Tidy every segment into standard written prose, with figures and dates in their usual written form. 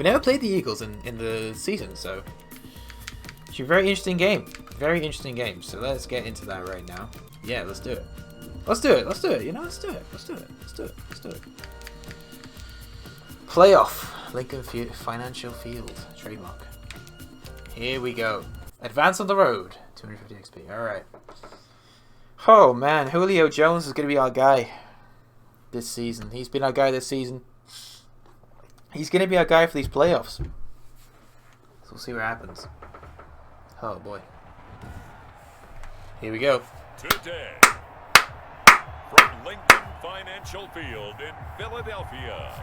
We never played the Eagles in the season, so it's a very interesting game. Very interesting game. So let's get into that right now. Yeah, let's do it. Let's do it. Let's do it. You know, let's do it. Let's do it. Let's do it. Let's do it. Playoff. Lincoln Financial Field. Trademark. Here we go. Advance on the road. 250 XP. Alright. Oh man, Julio Jones is going to be our guy this season. He's been our guy this season. He's going to be our guy for these playoffs. So we'll see what happens. Oh boy. Here we go. Today, from Lincoln Financial Field in Philadelphia,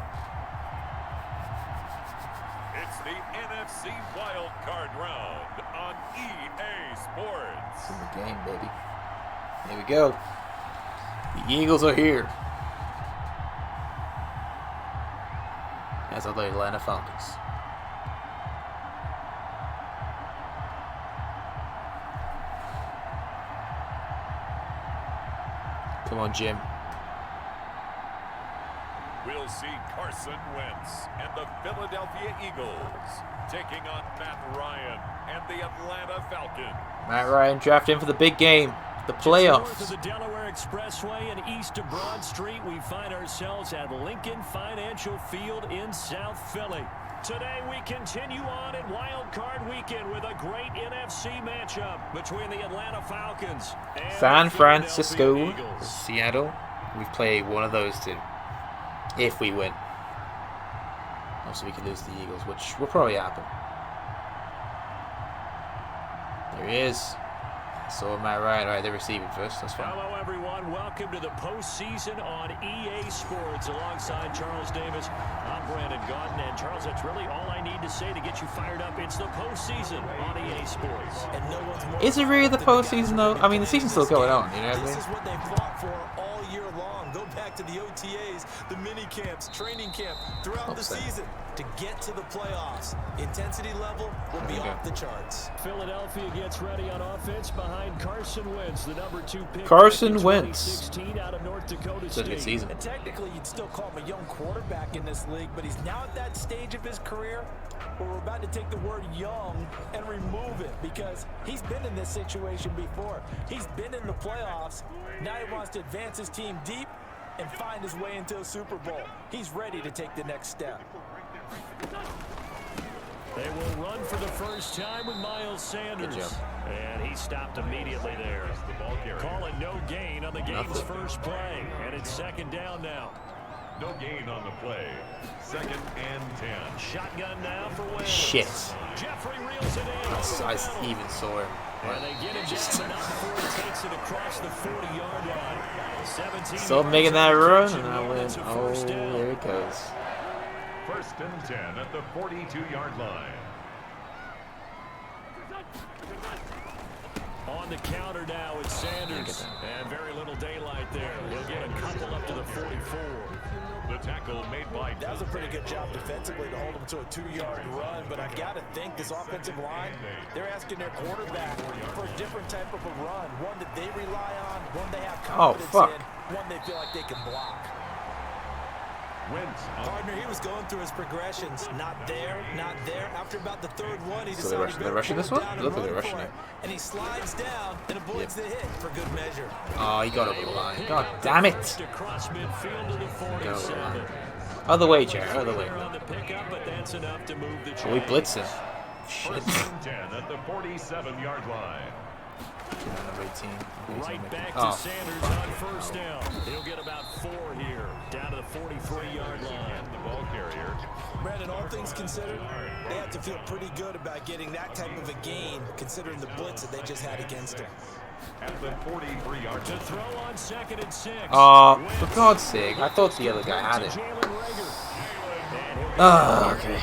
it's the NFC Wild Card Round on EA Sports. It's in the game, baby. Here we go. The Eagles are here. As are the Atlanta Falcons. Come on, Jim. We'll see Carson Wentz and the Philadelphia Eagles taking on Matt Ryan and the Atlanta Falcons. Matt Ryan drafted in for the big game, the playoffs. North of the Delaware Expressway and east of Broad Street, we find ourselves at Lincoln Financial Field in South Philly. Today we continue on in Wild Card Weekend with a great NFC matchup between the Atlanta Falcons and San the Francisco, Philadelphia Eagles. Seattle. We play one of those two. If we win. Also, we could lose to the Eagles, which will probably happen. There he is. So Matt Ryan. Alright, they're receiving first. That's fine. Hello, everyone. Welcome to the postseason on EA Sports alongside Charles Davis. I'm Brandon Gaudin. And Charles, that's really all I need to say to get you fired up. It's the postseason on EA Sports. And no one's more Is it really the postseason, though? I mean, the season's still going on, you know what I mean? This is what they've fought for all year long. Go back to the OTAs, the mini camps, training camp, throughout the season to get to the playoffs. Intensity level will be off the charts. Philadelphia gets ready on offense behind Carson Wentz, the number 2 pick. Carson Wentz. 2016 out of North Dakota Such a good State. season. And technically, you'd still call him a young quarterback in this league, but he's now at that stage of his career where we're about to take the word young and remove it because he's been in this situation before. He's been in the playoffs. Now he wants to advance his team deep and find his way into a Super Bowl. He's ready to take the next step. They will run for the first time with Miles Sanders. Good job. And he stopped immediately there. Call it no gain on the game's first play. And it's second down now. No gain on the play. 2nd and 10. Shotgun now for Wentz. Shit. Jeffrey reels it in. I even saw him. And they get him down enough before he takes it across the 40-yard line. 17 Still yards making that on the run, catch, and I and went, it's a oh, first down. there it goes. 1st and 10 at the 42-yard line. On the counter now, it's Sanders. And very little daylight there. He'll get a couple up to the 44. The tackle made by That was a pretty good job defensively to hold him to a 2-yard run, but I got to think this offensive line, they're asking their quarterback for a different type of a run, one that they rely on, one they have confidence in, one they feel like they can block. Wentz. Partner, he was going through his progressions. Not there, not there. After about the 3rd one, he So decided they're rushing this one? and Look like run they're rushing for it. And he slides down and avoids the hit for good measure. Oh, he got over the line. God damn it. Across midfield to the Go 47. on. Other way, Jared. Other way. On the pickup, but that's enough to move the Oh, we chains. blitzing. Shit. 1st and 10 at the 47-yard line. Number 18. Right back to Oh, Sanders on first down. He'll get about 4 here, down to the 43-yard line. The ball carrier. Brandon, all things considered, they have to feel pretty good about getting that type of a gain, considering the blitz that they just had against him. At the 43-yard To line. throw on 2nd and 6. Oh, for God's sake. I thought the other guy had it. Oh, okay.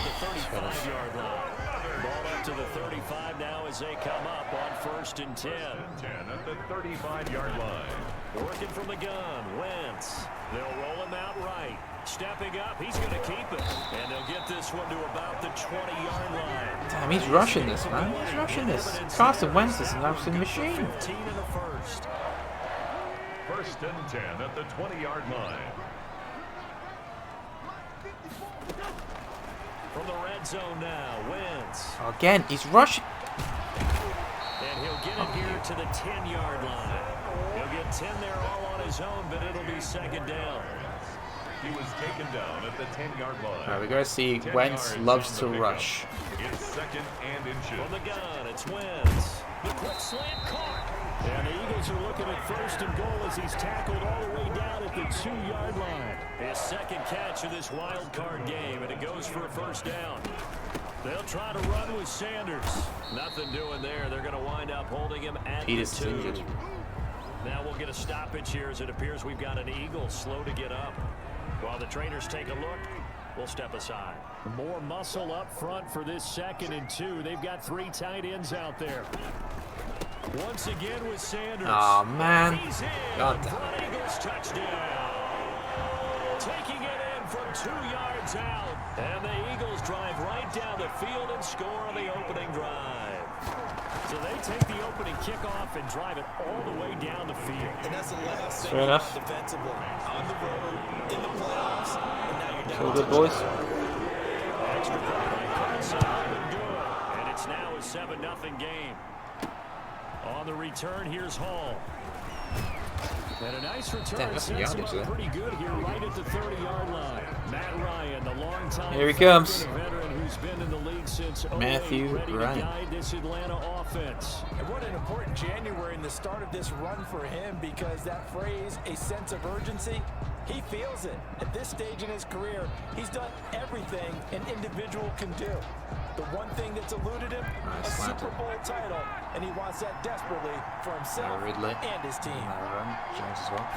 Ball up to the 35 now as they come up on 1st and 10. 10 at the 35-yard line. Working from the gun, Wentz. They'll roll him out right. Stepping up, he's going to keep it. And they'll get this one to about the 20-yard line. Damn, he's rushing this, man. He's rushing this. Carson Wentz is an absolute machine. 15 in the first. 1st and 10 at the 20-yard line. From the red zone now, Wentz. Again, he's rushing. And he'll get it here to the 10-yard line. He'll get 10 there all on his own, but it'll be second down. He was taken down at the 10-yard line. All right, we gotta see. Wentz loves to rush. It's second and inches. From the gun, it's Wentz. The quick slant caught. And the Eagles are looking at first and goal as he's tackled all the way down at the 2-yard line. His second catch of this wild card game, and it goes for a first down. They'll try to run with Sanders. Nothing doing there. They're going to wind up holding him at the 2. Now we'll get a stoppage here as it appears we've got an Eagle slow to get up. While the trainers take a look, we'll step aside. More muscle up front for this 2nd and 2. They've got 3 tight ends out there. Once again with Sanders. Oh man. He's in. God For an Eagles touchdown. Taking it in from 2 yards out. And the Eagles drive right down the field and score on the opening drive. So they take the opening kickoff and drive it all the way down the field. And that's the last thing Fair enough. defensively. On the road, in the playoffs, and now you're down. So good, boys. Extra point by Carson. Good. And it's now a 7-0 game. On the return, here's Hall. And a nice return. Damn, that's a sets him yardage up there. pretty good here, right at the 30-yard line. Matt Ryan, the longtime Here he comes. veteran who's been in the league since 08, Matthew ready Ryan. to guide this Atlanta offense. And what an important January in the start of this run for him, because that phrase, a sense of urgency, he feels it. At this stage in his career, he's done everything an individual can do. The one thing that's eluded him, a slant. Super Bowl title, and he wants that desperately for himself Ridley. and his team. Jones as well.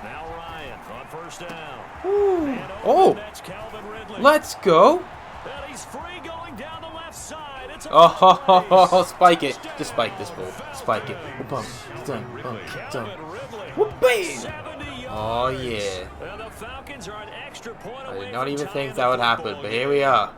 Now Ryan on first down. Ooh. And over, Oh, that's Calvin Ridley. let's go. And he's free going down the left side. It's a Oh, ho, ho, ho, ho, race. spike it. Just spike this ball. Spike it. Bump, done, bump, done. Calvin Ridley. Whoop, bam. 70 Oh, yards. yeah. And the Falcons are an extra point I away did not from even tying think the that would happen, football but game. here we are.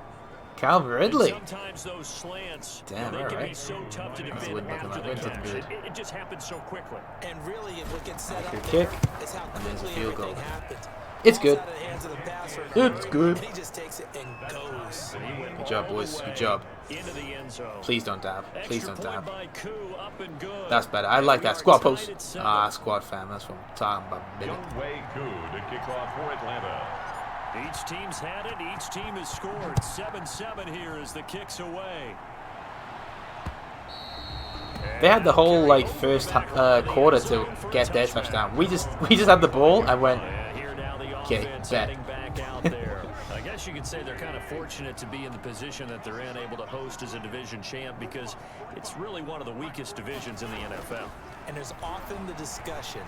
Calvin Ridley. And sometimes those slants, Damn, they can be alright. so tough to That's defend wouldn't look after like the went to the catch. good. It just happens so quickly. And really, what gets set up Good there kick. is how And there's a quickly field goal. everything happens. It's Ball's good. out of the hands of the passer. It's good. And he just takes it and goes. He went Good job, all boys. the Good way job. into the end zone. Please don't dab. Please Extra don't point dab. by Koo, up and good. That's better. I like We that. are Squad tied post. at 7. Ah, squad fam. That's what I'm talking about. Baby. Young Wei Koo to kick off for Atlanta. Each team's had it. Each team has scored. 7-7 here as the kick's away. They had the whole like first quarter to get their touchdown. We just had the ball and went. Yeah, here now the Okay, offense bet. heading back out there. I guess you could say they're kind of fortunate to be in the position that they're in, able to host as a division champ, because it's really one of the weakest divisions in the NFL. And there's often the discussion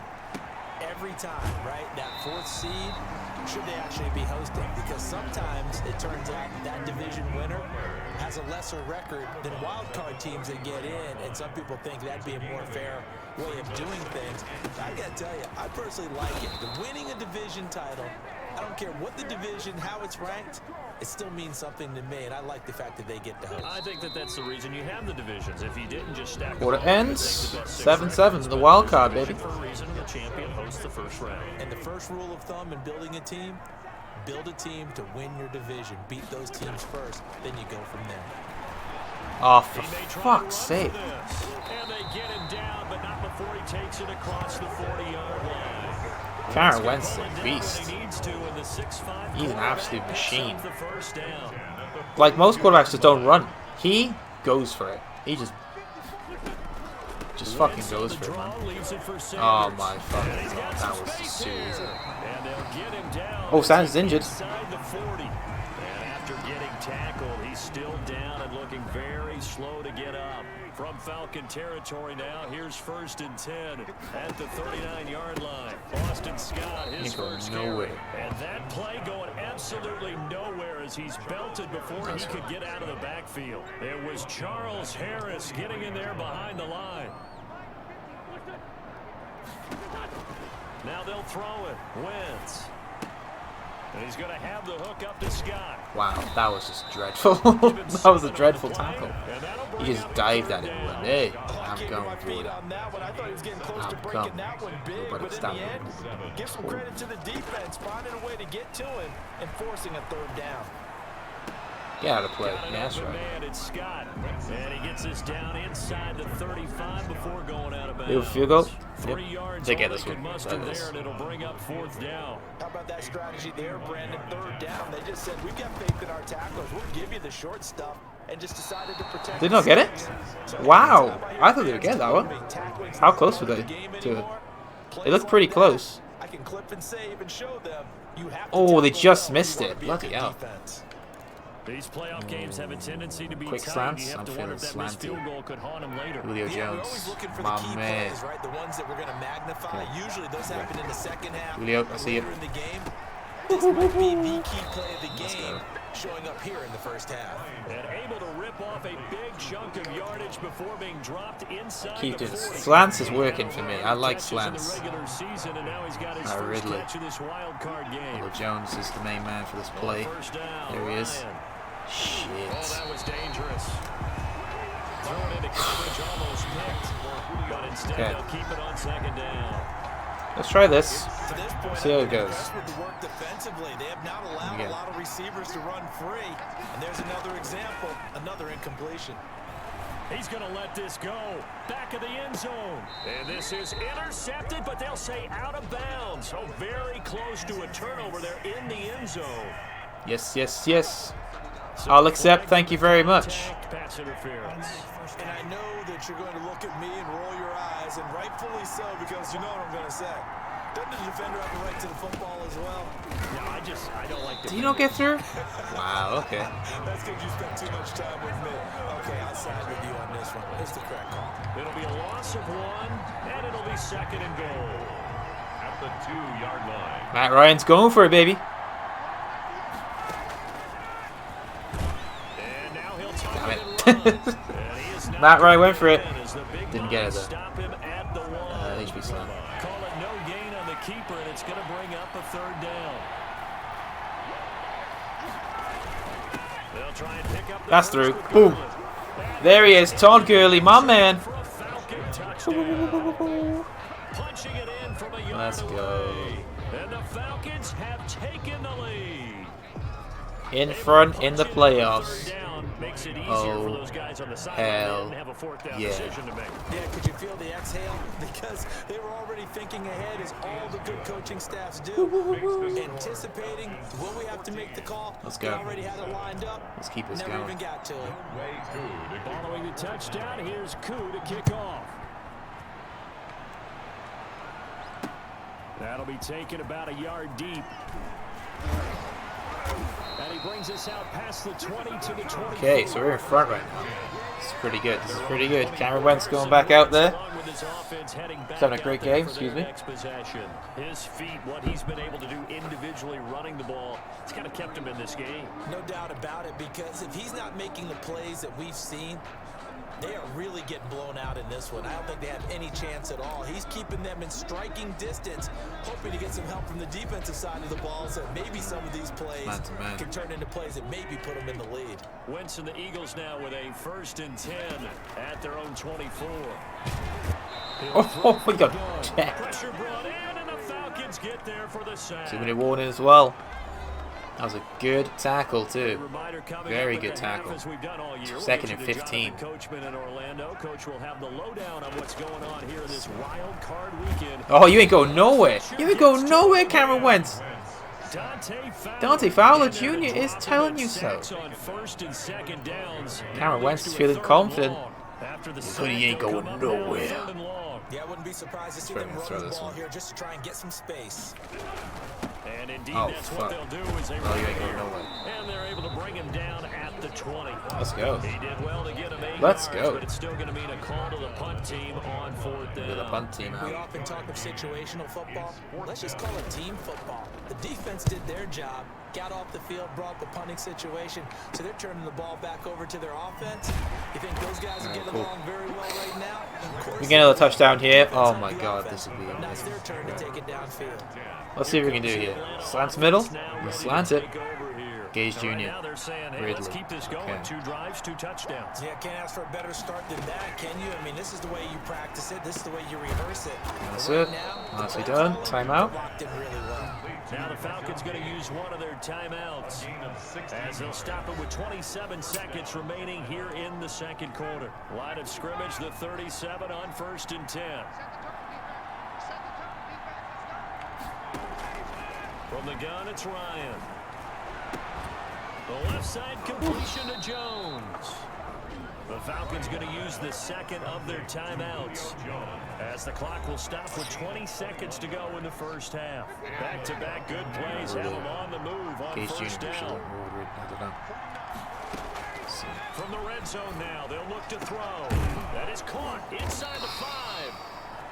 every time, right? That 4th seed, should they actually be hosting? Because sometimes it turns out that division winner has a lesser record than wild card teams that get in, and some people think that'd be a more fair way of doing things. I gotta tell you, I personally like it. The winning a division title, I don't care what the division, how it's ranked, it still means something to me, and I like the fact that they get to host. I think that that's the reason you have the divisions. If you didn't just stack them Quarter all, you could ends. take the best 7-7, 6 the wild card, baby. For a reason, the champion hosts the first round. And the first rule of thumb in building a team, build a team to win your division. Beat those teams first, then you go from there. Oh, for He may try to fuck's run sake. for this. And they get him down, but not before he takes it across the 40-yard line. Karen Wentz is Pulling a down beast. when he needs to in the 6'5" He's an quarterback absolute picks machine. up the first down. Like most quarterbacks just don't run. He goes for it. He just fucking Wentz on goes the for it, draw, man. leaves it for Oh Sanders. my fucking And he's god, got that some was space too here. easy. And they'll get him down. Oh, Sanders injured. Inside the 40. And after getting tackled, he's still down and looking very slow to get up. From Falcon territory now, here's 1st and 10 at the 39-yard line. Austin Scott, his Ain't going first nowhere. carry. And that play going absolutely nowhere as he's belted before he could get out of the backfield. It was Charles Harris getting in there behind the line. Now they'll throw it. Wentz. And he's going to have the hook up to Scott. Wow, that was just dreadful. That was a dreadful tackle. He just dived at it and went, hey, I'm Kicking going my for feet it. on that one. I thought he was getting close to I'm breaking coming. that one big, Nobody but in stop the me. end, give some credit to the defense, finding a way to get to him and forcing a 3rd down. Get out of play. Yeah, that's right. Man, it's Scott. And he gets this down inside the 35 before going out of bounds. Little field goal. 3 yards They get all this they one. can muster there, and it'll bring up 4th down. How about that strategy there, Brandon? 3rd down. They just said, we've got faith in our tacklers. We'll give you the short stuff. And just decided to protect. Did not get it? Wow. I thought they would get that one. How close were they to it? It looked pretty close. I can clip and save and show them. Oh, they just missed it. Bloody hell. These playoff games have a tendency to be Quick tight. slants. You have I'm to feeling wonder if that missed slanty. field goal could haunt him later. Julio We're Jones. always looking for the My key man. plays, right? The ones that we're going to magnify. Okay. Usually those happen in the second half. Julio, I see you. Later in the game. This might be the key play of the game, showing up here in the first half. And able to rip off a big chunk of yardage before being dropped inside Keep the doing 40. slants is working for me. I like Catches in the slants. regular season, and now he's got his first Ridley. catch of this wild card game. Julio Jones is the main man for this play. First down, There he is. Ryan. Oh, Shit. that was dangerous. Thrown into coverage, almost picked. But instead, Okay. they'll keep it on 2nd down. Let's try this. To this point, See how it I'm goes. impressed with the work defensively. They have not allowed Yeah. a lot of receivers to run free. And there's another example, another incompletion. He's going to let this go. Back of the end zone. And this is intercepted, but they'll say out of bounds. So very close to a turnover there in the end zone. Yes, yes, yes. I'll accept. Thank you very much. Pass interference. And I know that you're going to look at me and roll your eyes, and rightfully so, because you know what I'm going to say. Doesn't the defender have the right to the football as well? No, I don't like Did you not get through? Wow, okay. That's because you spent too much time with me. Okay, I'll side with you on this one. It's the correct call. It'll be a loss of 1, and it'll be 2nd and goal. At the 2-yard line. Matt Ryan's going for it, baby. And now he'll Damn target it. and run. And he is not Matt Ryan went for it. as the big Didn't get it, though. stop him at the 1. HB slam. Call it no gain on the keeper, and it's going to bring up a 3rd down. They'll try and pick up the That's first through. with Boom. Gurley. There he is. Todd Gurley, my man. For a Falcon touchdown. Punching it in from a yard Let's go. away. And the Falcons have taken the lead. In front in the playoffs. Third down makes it easier Oh, for those guys on the sideline. hell They didn't have a 4th down yeah. decision to make. Yeah, could you feel the exhale? Because they were already thinking ahead, as all the good coaching staffs do. Anticipating, will we have to make the call? Let's They go. already had it lined up. Let's keep this Never going. even got to it. Following the touchdown, here's Koo to kick off. That'll be taken about a yard deep. And he brings us out past the 20 to the 20. Okay, so we're in front right now. This is pretty good. This is pretty good. Cameron Wentz going back out there. He's having a great game, excuse me. His feet, what he's been able to do individually running the ball, it's kind of kept him in this game. No doubt about it, because if he's not making the plays that we've seen, they are really getting blown out in this one. I don't think they have any chance at all. He's keeping them in striking distance, hoping to get some help from the defensive side of the ball, so maybe some of these plays Man-to-man. can turn into plays that maybe put them in the lead. Wentz and the Eagles now with a 1st and 10 at their own 24. Oh, we got checked. Pressure brought in, and the Falcons get there for the sack. 2-minute warning as well. That was a good tackle too. Reminder coming Very up good at the half, tackle. as we've done all year. We'll 2nd get and you to 15. Jonathan Coachman in Orlando. Coach will have the lowdown on what's going on here in this wild card weekend. Oh, you ain't going nowhere. You ain't going nowhere, Cameron Wentz. Dante Fowler Jr. is telling you so. On 1st and 2nd downs. Cameron Wentz is feeling confident. But he ain't going nowhere. Yeah, I wouldn't be surprised to see Throw them run the this ball one. here just to try and get some space. And indeed, Oh, that's fuck. what they'll do is they Oh, run you it ain't going here. nowhere. And they're able to bring him down at the 20. Let's go. He did well to get him 8 Let's yards, go. but it's still going to mean a call to the punt team on 4th down. With the punt team We out. often talk of situational football. Let's just call it team football. The defense did their job, got off the field, brought the punting situation, so they're turning the ball back over to their offense. You think those guys are getting cool. along very well right now? Of course We get another touchdown here. they Oh have my the god, offense. this would be Now it's amazing. their turn to take it downfield. Let's see what we can do here. Slants middle. You slant it. Take over here. Gage Jr. Right now they're saying, hey, let's keep this going. Okay. 2 drives, 2 touchdowns. Yeah, can't ask for a better start than that, can you? I mean, this is the way you practice it. This is the way you rehearse it. That's Right it. now, Nicely the done. play's Timeout. locked in really well. Now the Falcons going to use one of their timeouts as they'll stop it with 27 seconds remaining here in the second quarter. Line of scrimmage, the 37 on 1st and 10. From the gun, it's Ryan. The left side completion to Jones. The Falcons going to use the second of their timeouts as the clock will stop with 20 seconds to go in the first half. Back-to-back good plays have them on the move on first down. From the red zone now, they'll look to throw. That is caught inside the 5.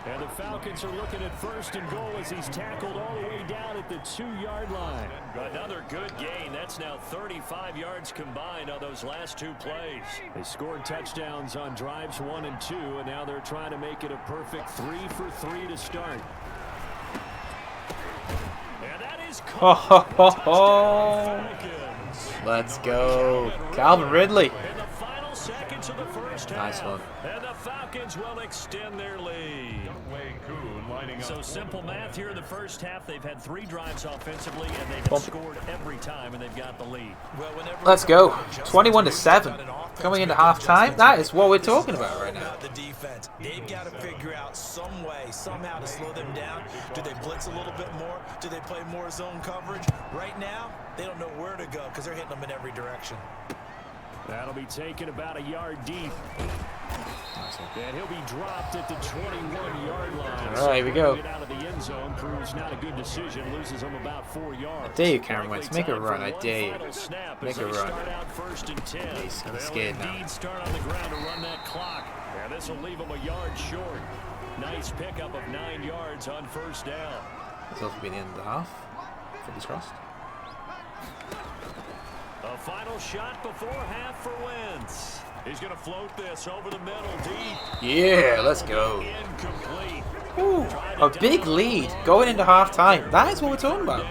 And the Falcons are looking at 1st and goal as he's tackled all the way down at the 2-yard line. Another good gain. That's now 35 yards combined on those last 2 plays. They scored touchdowns on drives 1 and 2, and now they're trying to make it a perfect 3 for 3 to start. And that is caught. Let's go. Calvin Ridley. In the final seconds of the first half. Nice one. And the Falcons will extend their lead. So simple math here in the first half. They've had 3 drives offensively, and they've scored every time, and they've got the lead. Let's go. 21-7. Coming into halftime. That is what we're talking about right now. The defense. They've got to figure out some way, somehow to slow them down. Do they blitz a little bit more? Do they play more zone coverage? Right now, they don't know where to go because they're hitting them in every direction. That'll be taken about a yard deep. And he'll be dropped at the 21-yard line. All right, here we go. Get out of the end zone proves not a good decision. Loses him about 4 yards. I dare you, Cameron Wentz. Make a run. I dare you. Make a run. Start out 1st and 10. I'm scared now. Indeed start on the ground to run that clock. And this will leave him a yard short. Nice pickup of 9 yards on 1st down. This will be the end of the half. Fingers crossed. A final shot before half for Wentz. He's going to float this over the middle deep. Yeah, let's go. Incomplete. Ooh, a big lead going into halftime. That is what we're talking about.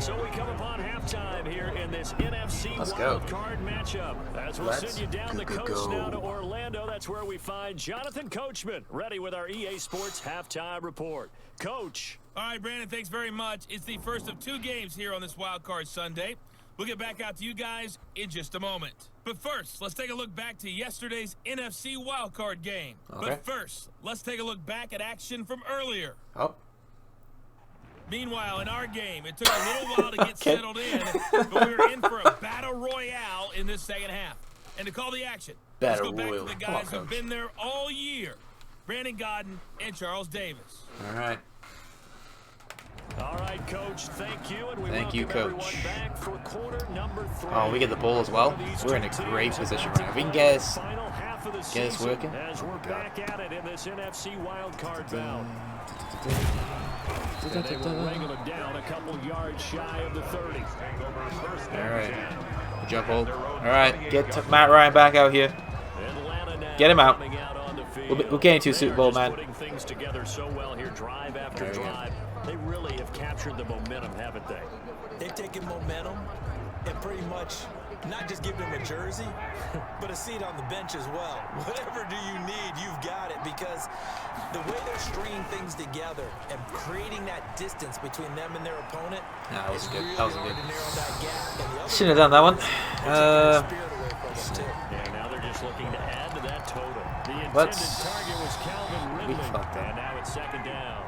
So we come upon halftime here in this NFC wild card matchup. As we'll send you down the coast now to Orlando, that's where we find Jonathan Coachman ready with our EA Sports halftime report. Coach. All right, Brandon, thanks very much. It's the first of 2 games here on this wild card Sunday. We'll get back out to you guys in just a moment. But first, let's take a look back to yesterday's NFC wildcard game. Okay. But first, let's take a look back at action from earlier. Oh. Meanwhile, in our game, it took a little while to get settled in, but we were in for a battle royale in this second half. And to call the action, let's go back to the guys who've been there all year. Brandon Godden and Charles Davis. All right. All right, Coach, thank you. And we Thank you, Coach. Back for quarter number 3. Oh, we get the ball as well. We're in a great position right now. If we can get us working. As we're back at it in this NFC wildcard bout. They will wrangle it down a couple yards shy of the 30. All right. Good job, Paul. All right, get Matt Ryan back out here. Get him out. We're getting to Super Bowl, man. Putting things together so well here, drive after drive. They really have captured the momentum, haven't they? They've taken momentum and pretty much not just given them a jersey, but a seat on the bench as well. Whatever do you need, you've got it, because the way they're stringing things together and creating that distance between them and their opponent. That was good. That was good. Shouldn't have done that one. And now they're just looking to add to that total. The intended Let's. target was Calvin Ridley, and now it's 2nd down.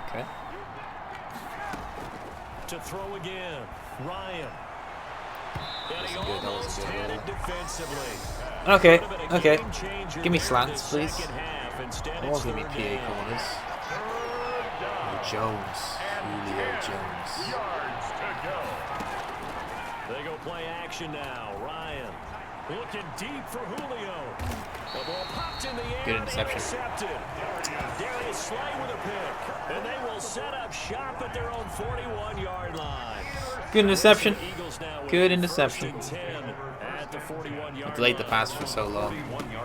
Okay. To throw again, Ryan. And he That was almost good. had it defensively. Okay. Okay. Give me slants, please. I won't give me PA corners. Jones. Julio Jones. They go play action now. Ryan looking deep for Julio. The ball popped in the air. Good interception. Intercepted. Darius Slay with a pick. And they will set up shop at their own 41-yard line. Good interception. Good interception. interception. At the 41-yard I delayed the line. pass for so long.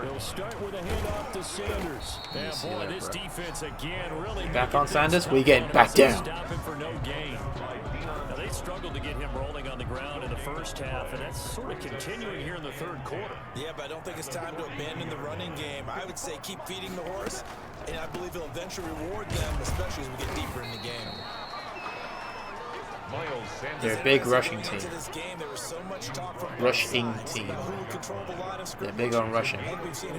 They'll start with a handoff to Sanders. And boy, this defense again really Back on Sanders. We're getting back down. Stop him for no gain. Now they they struggled to get him rolling on the ground in the first half, and that's sort of continuing here in the third quarter. Yeah, but I don't think it's time to abandon the running game. I would say keep feeding the horse, and I believe it'll eventually reward them, especially as we get deeper in the game. They're a big rushing team. Rushing team. They're big on rushing. See you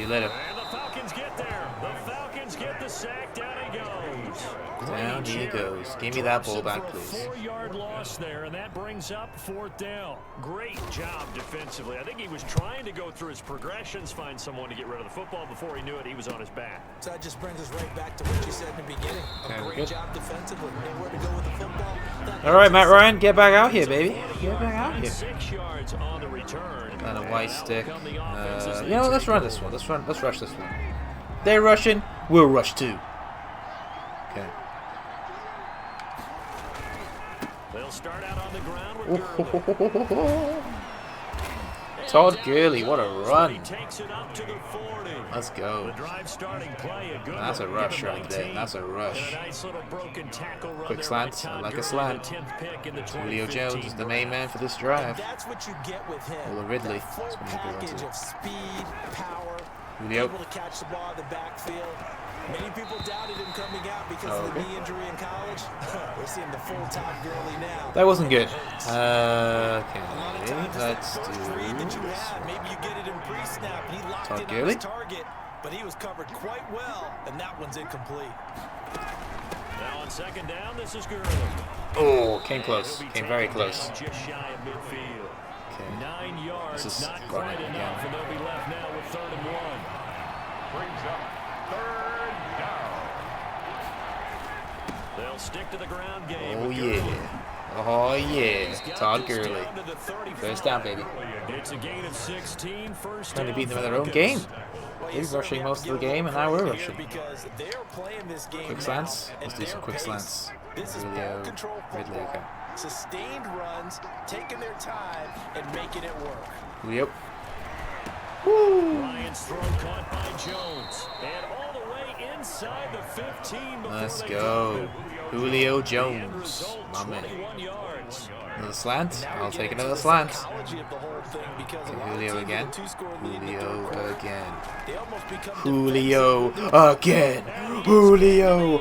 later. And the Falcons get there. The Falcons get the sack. Down he goes. Down he goes. Give me that ball back, please. 4-yard loss there, and that brings up 4th down. Great job defensively. I think he was trying to go through his progressions, find someone to get rid of the football. Before he knew it, he was on his back. So that just brings us right back to what you said in the beginning. A great job defensively. And where to go with the football. All right, Matt Ryan, get back out here, baby. Get back out here. 6 yards on the return. And a white stick. You know, let's run this one. Let's rush this one. They're rushing. We'll rush too. Okay. They'll start out on the ground with Gurley. Todd Gurley, what a run. Takes it up to the 40. Let's go. The drive starting play, a good That's a rush right there. That's a rush. Nice little broken tackle run. Quick slant. I like a slant. Julio Jones is the main man for this drive. That's what you get with him. Or Ridley. That full package of speed, power, Julio. able to catch the ball in the backfield. Many people doubted him coming out because of the knee injury in college. We're seeing the full Todd Gurley now. That wasn't good. Okay, let's do Maybe you get it in pre-snap. He locked Todd in Gurley. on his target, but he was covered quite well, and that one's incomplete. Now on 2nd down, this is Gurley. Oh, came close. Came very close. Just shy of midfield. Okay. 9 yards, This is not running quite again. enough, and they'll be left now with 3rd and 1. Brings up 3rd down. They'll stick to the ground game. Oh yeah. Oh yeah. Todd Gurley. First down, baby. It's a gain of 16. First Trying to down beat them in their own game. They're rushing most of the game, and now we're rushing. Quick slants. Let's do some quick slants. Julio, Ridley, okay. Sustained runs, taking their time, and making it work. Julio. Ryan's throw caught by Jones. And all the way inside the 15 before Let's they go. drop it. Julio The end Jones. result, My man. 21 yards. Another slant. I'll take another slant. Psychology of the whole thing, because a lot of Julio teams again. with a two-score lead in the Julio third quarter, again. they almost become Julio again. Julio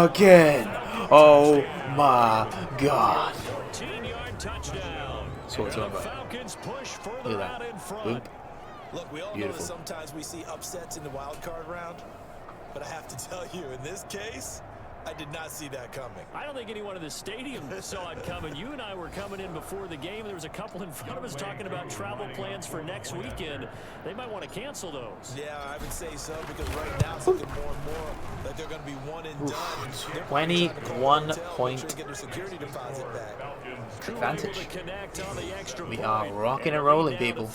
again. Oh my God. 14-yard touchdown. That's what we're talking about. Falcons push further Look out at in that. front. Boop. Look, we all know Beautiful. that sometimes we see upsets in the wild card round, but I have to tell you, in this case, I did not see that coming. I don't think anyone in the stadium saw it coming. You and I were coming in before the game. There was a couple in front of us talking about travel plans for next weekend. They might want to cancel those. Yeah, I would say so, because right now it's looking more and more like they're going to be one and done. They're 21 trying to point get their security deposit back. advantage. Connect on the extra We point. are rocking and rolling, people.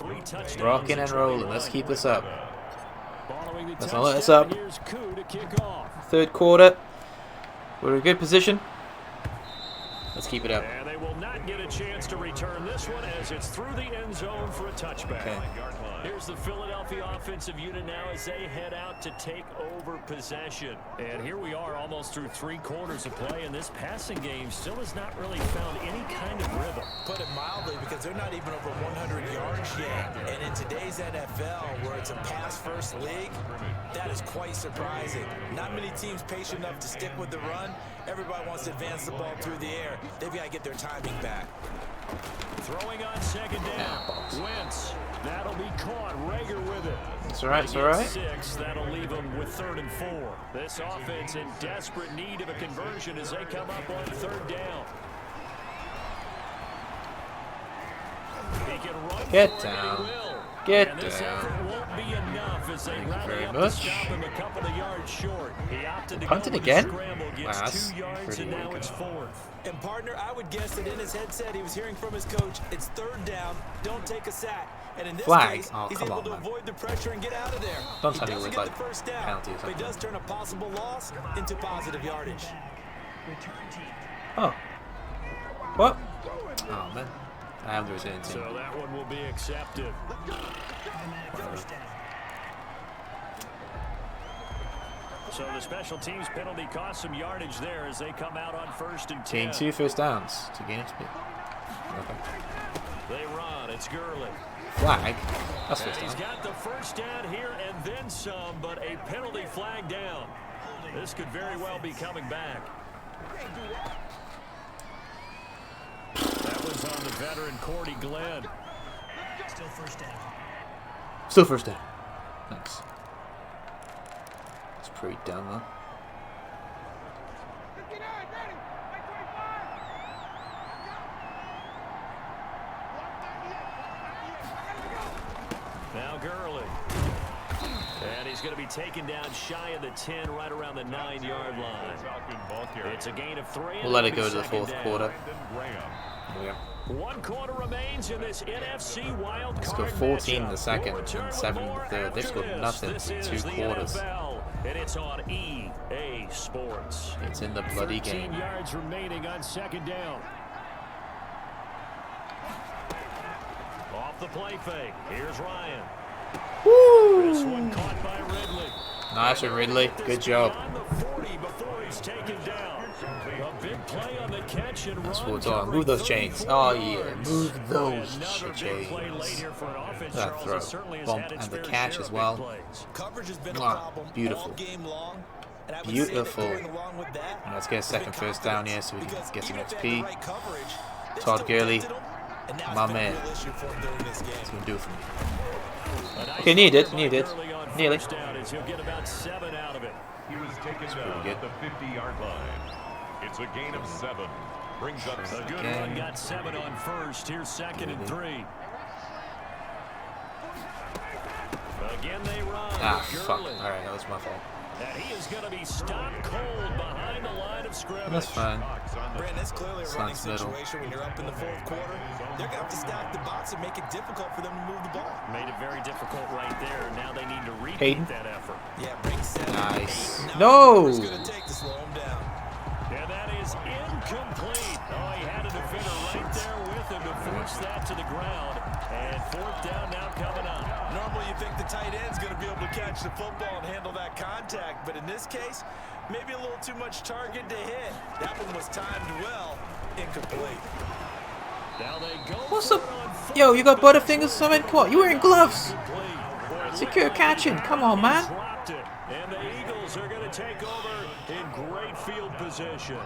Rocking and rolling. Let's keep this up. Following the Let's not let this touchdown, up. here's Koo to kick off. Third quarter. We're in a good position. Let's keep it up. And they will not get a chance to return this one as it's through the end zone for a touchback. Okay. Here's the Philadelphia offensive unit now as they head out to take over possession. And here we are almost through 3 quarters of play, and this passing game still has not really found any kind of rhythm. Put it mildly, because they're not even over 100 yards yet. And in today's NFL, where it's a pass-first league, that is quite surprising. Not many teams patient enough to stick with the run. Everybody wants to advance the ball through the air. They've got to get their timing back. Throwing on 2nd down. Wentz. That'll be caught. Rager with it. It's all right. It's all They get right. 6. That'll leave them with 3rd and 4. This offense in desperate need of a conversion as they come up on 3rd down. He can run Get for it, down. and he will. Get And this down. effort won't be enough as they Thank you rally very up much. to stop him a couple of yards short. He opted to Punted go with again? the scramble, Wow, gets that's 2 yards, pretty and now weak. it's 4th. And partner, I would guess that in his headset he was hearing from his coach, it's 3rd down, don't take a sack. And in this Flag. case, Oh, he's come able on, to man. avoid the pressure and get out of there. Don't He tell me doesn't with, get like, the first down, penalty or but he something. does turn a possible loss into positive yardage. Oh. What? Oh, man. I have the return team. So that one will be accepted. So the special teams penalty cost some yardage there as they come out on 1st and 10. Gain 2 first downs to gain XP. Okay. They run. It's Gurley. Flag? That's first He's down. got the first down here and then some, but a penalty flag down. This could very well be coming back. That was on the veteran Cordy Glenn. Still first down. Still first down. Thanks. It's pretty dumb, though. Now Gurley. And he's going to be taken down shy of the 10, right around the 9-yard line. It's a gain of 3. We'll let it go to the 4th quarter. Yeah. 1 quarter remains in this NFC wild card. Let's go 14 in the matchup. second We'll return and with 7 in more the third. They've after scored this. nothing This in is 2 the quarters. NFL, and it's on EA Sports. It's in the bloody 13 game. yards remaining on 2nd down. Off the play fake. Here's Ryan. Woo! This one caught by Ridley. Nice one, Ridley. Good job. On the 40 before he's taken down. A big play on the catch and That's run. what's on. Move those chains. Oh, yeah. Move those chains. That throw. Bump and the catch as well. Coverage has been a Wow, problem beautiful. all game long. And I would say that Beautiful. going along with that, And let's get a second bit of first down here confidence, so we can because get some even if they XP. had the right coverage, they Todd still Gurley, lifted him, and now my it's been a man. real issue for him during this game. That's going to do it for me. Okay, needed. Nearly. He'll get about 7 out of it. He was taken pretty down good. at the 50-yard line. It's a gain of 7. Brings up A good Again. run got 7 on 1st. Here's 2nd and 3. Again they run. Ah, fuck. Gurley. Alright, that was my fault. And he is going to be stopped cold behind the line of scrimmage. That's fine. Brandon, it's clearly a running Slants middle. situation when you're up in the 4th quarter. They're going to have to stack the box and make it difficult for them to move the ball. Made it very difficult right there. Now they need to repeat Hayden. that effort. Yeah, bring 7. Nice. 8, 9. No! It's going to take to slow him down. And that is incomplete. Oh, he had a defender right there with him to force that to the ground. And 4th down now coming up. Normally you think the tight end's going to be able to catch the football and handle that contact, but in this case, maybe a little too much target to hit. That one was timed well, incomplete. Now they go. What's up? Yo, you got butterfingers or something? Come on, you wearing gloves. Secure catching. Come on, man. Dropped it. And the Eagles are going to take over in great field position.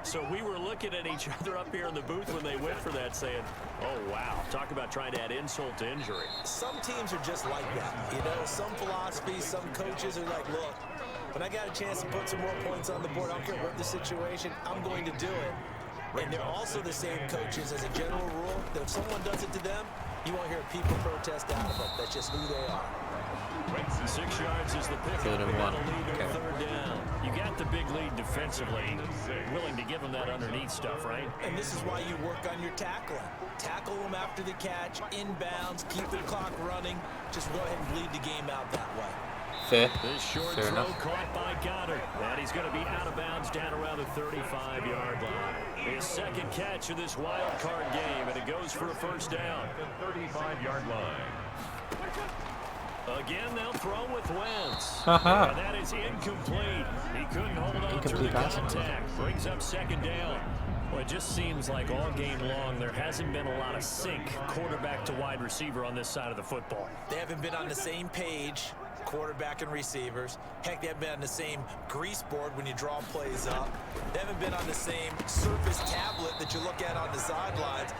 So we were looking at each other up here in the booth when they went for that, saying, oh, wow, talk about trying to add insult to injury. Some teams are just like that. You know, some philosophies, some coaches are like, look, when I got a chance to put some more points on the board, I don't care what the situation, I'm going to do it. And they're also the same coaches as a general rule that if someone does it to them, you won't hear people protest out of them. That's just who they are. 6 yards is the pick. Third and 1. Okay. Okay. 3rd down. You got the big lead defensively. Willing to give them that underneath stuff, right? And this is why you work on your tackling. Tackle them after the catch, inbounds, keep the clock running. Just go ahead and bleed the game out that way. Fair. This short Fair throw enough. caught by Goddard. And he's going to be out of bounds down around the 35-yard line. His 2nd catch of this wild card game, and it goes for a 1st down. the 35-yard line. Again, they'll throw with Wentz. Haha. And that is incomplete. He couldn't hold on Incomplete through the pass. contact. Brings up 2nd down. Well, it just seems like all game long there hasn't been a lot of sync quarterback to wide receiver on this side of the football. They haven't been on the same page, quarterback and receivers. Heck, they haven't been on the same grease board when you draw plays up. They haven't been on the same surface tablet that you look at on the sidelines.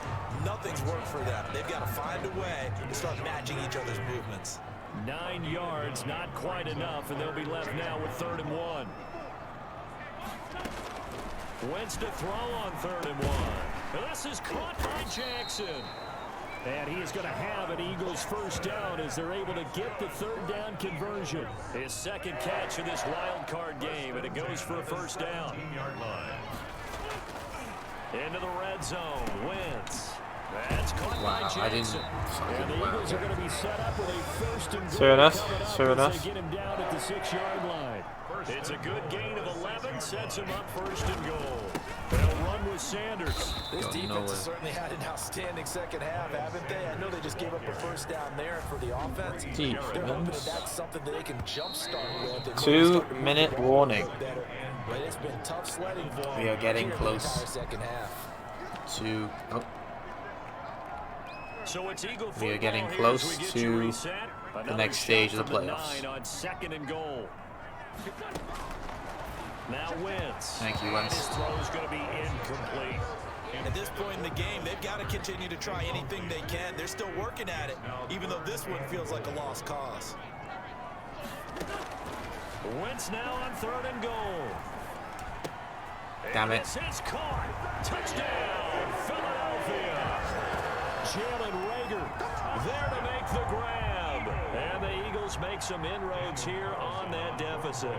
Nothing's worked for them. They've got to find a way to start matching each other's movements. 9 yards, not quite enough, and they'll be left now with 3rd and 1. Wentz to throw on 3rd and 1. And this is caught by Jackson. And he is going to have an Eagles 1st down as they're able to get the 3rd down conversion. His 2nd catch of this wild card game, and it goes for a 1st down. Into the red zone, Wentz. That's caught by Jackson. I didn't. And the Eagles are going to be set up with a 1st and goal. Fair enough. coming up Fair as enough. They get him down at the 6-yard line. It's a good gain of 11, sets him up 1st and goal. They'll run with with Sanders. This defense has certainly had an outstanding second half, haven't they? I know they just gave up a first down there for the offense. They're hoping that that's something that they can jumpstart with. 2-minute warning. But it's been tough sledding for them. We are getting close second half. to. Oh. So it's Eagle We are getting here close as we get to you reset. the next stage of the playoffs. 9 on 2nd and goal. Now Wentz. Thank you, And Wentz. his throw is going to be incomplete. At this point in the game, they've got to continue to try anything they can. They're still working at it, even though this one feels like a lost cause. Wentz now on 3rd and goal. Damn it. This is caught. Touchdown, Philadelphia. Jalen Reagor there to make the grab. And the Eagles make some inroads here on that deficit.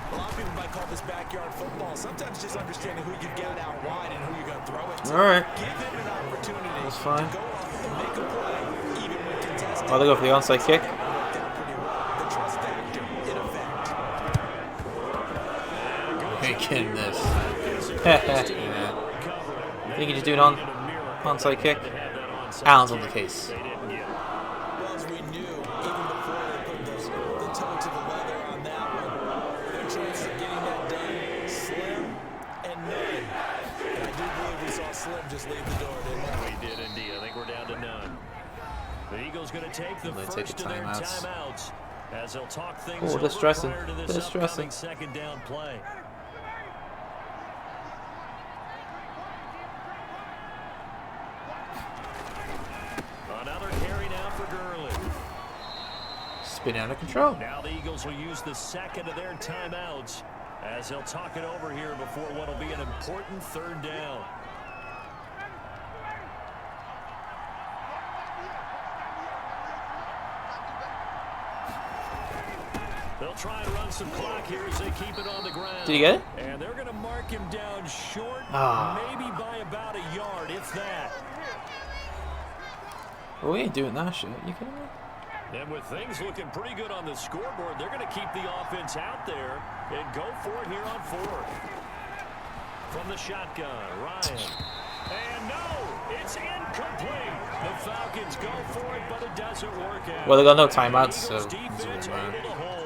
A lot of people might call this backyard football. Sometimes just understanding who you've got out wide and who you're going to throw it to. All right. Give them an opportunity That's fine. to go off and make a play, even when contested. Oh, they go for the onside kick. The trust factor in effect. Making this. I think you just do an onside kick. Allen's on the case. Well, as we knew, even before they put the toe to the leather on that one, their chances of getting that done, slim and none. And I do believe we saw Slim just leave the door, didn't we? We did indeed. I think we're down to none. The Eagles going to take the first take the of their timeouts. timeouts as they'll talk things Oh, over they're stressing. prior to this They're upcoming stressing. 2nd down play. Another carry now for Gurley. Spin out of control. Now the Eagles will use the 2nd of their timeouts as they'll talk it over here before what will be an important 3rd down. They'll try and run some clock here as they keep it on the ground. Did you get it? And they're going to mark him down short, maybe by about a yard, if that. Well, we ain't doing that shit. You kidding me? And with things looking pretty good on the scoreboard, they're going to keep the offense out there and go for it here on 4th. From the shotgun, Ryan. And no, it's incomplete. The Falcons go for it, but it doesn't work out. Well, they got no timeouts, so The Eagles defense able to hold.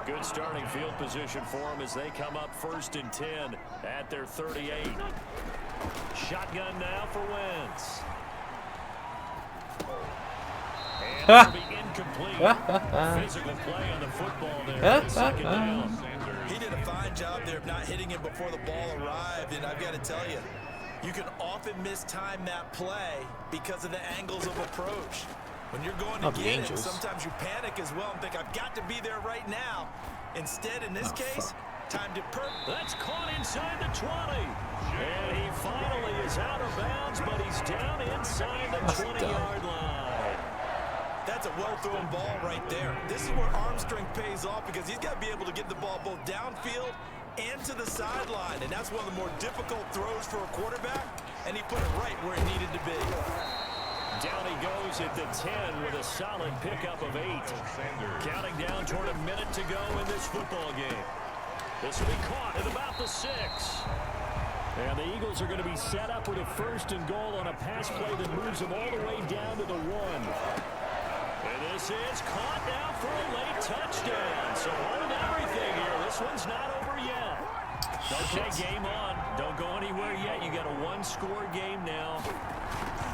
Good starting field position for them as they come up 1st and 10 at their 38. Shotgun now for Wentz. And it'll be incomplete. Physical play on the football there. 2nd down. He did a fine job there of not hitting him before the ball arrived, and I've got to tell you, you can often mistime that play because of the angles of approach. When you're going to get it, sometimes you panic as well and think, I've got to be there right now. Instead, in this case, time to That's caught inside the 20. And he finally is out of bounds, but he's down inside the 20-yard line. That's a well-thrown ball right there. This is where arm strength pays off because he's got to be able to get the ball both downfield and to the sideline. And that's one of the more difficult throws for a quarterback. And he put it right where it needed to be. Down he goes at the 10 with a solid pickup of 8. Counting down toward a minute to go in this football game. This will be caught at about the 6. And the Eagles are going to be set up with a 1st and goal on a pass play that moves them all the way down to the 1. And this is caught now for a late touchdown. So hold everything here. This one's not over yet. Okay, game on. Don't go anywhere yet. You got a 1-score game now.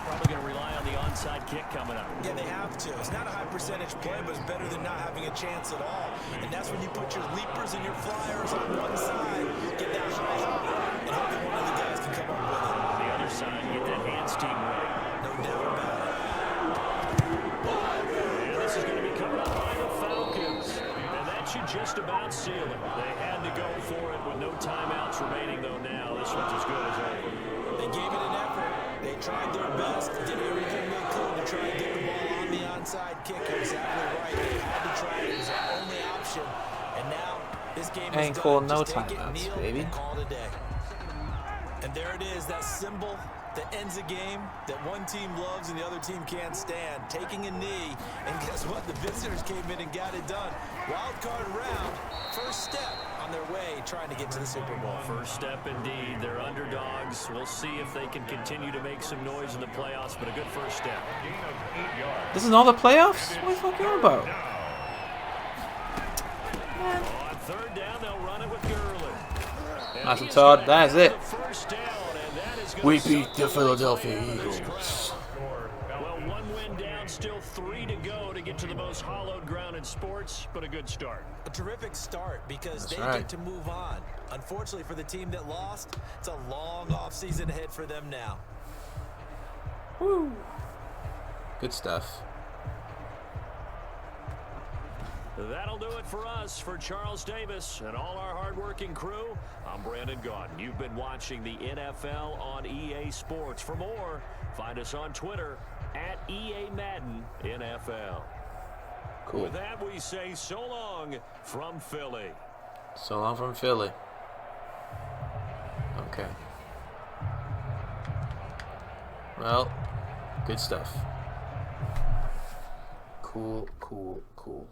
Probably going to rely on the onside kick coming up. Yeah, they have to. It's not a high percentage play, but it's better than not having a chance at all. And that's when you put your leapers and your flyers on one side, get that high hop, and hope that one of the guys can come up with it. On the other side, get that hands team right. No doubt about it. And this is going to be covered up by the Falcons. And that should just about seal it. They had to go for it with no timeouts remaining, though, now. This one's as good as over. They gave it an effort. They tried their best, did everything they could to try and get the ball on the onside kick. You're exactly right. They had to try it. It was their only option. And now this game is Ain't done. calling no Just take it, timeouts, kneel, baby. and call it a day. And there it is, that symbol that ends a game that one team loves and the other team can't stand. Taking a knee, and guess what? The visitors came in and got it done. Wild card round, first step on their way trying to get to the Super Bowl. First step indeed. They're underdogs. We'll see if they can continue to make some noise in the playoffs, but a good first step. This is all the playoffs? What the fuck are you about? On third down, they'll run it with Gurley. Nice and Todd. That is it. First down, and that is We beat the Philadelphia Eagles. Well, one win down, still 3 to go to get to the most hallowed ground in sports, but a good start. A terrific start because That's they right. get to move on. Unfortunately for the team that lost, it's a long offseason ahead for them now. Woo. Good stuff. That'll do it for us. For Charles Davis and all our hardworking crew, I'm Brandon Gaudin. You've been watching the NFL on EA Sports. For more, find us on Twitter at EA Madden NFL. Cool. With that, we say so long from Philly. So long from Philly. Okay. Well, good stuff. Cool, cool, cool.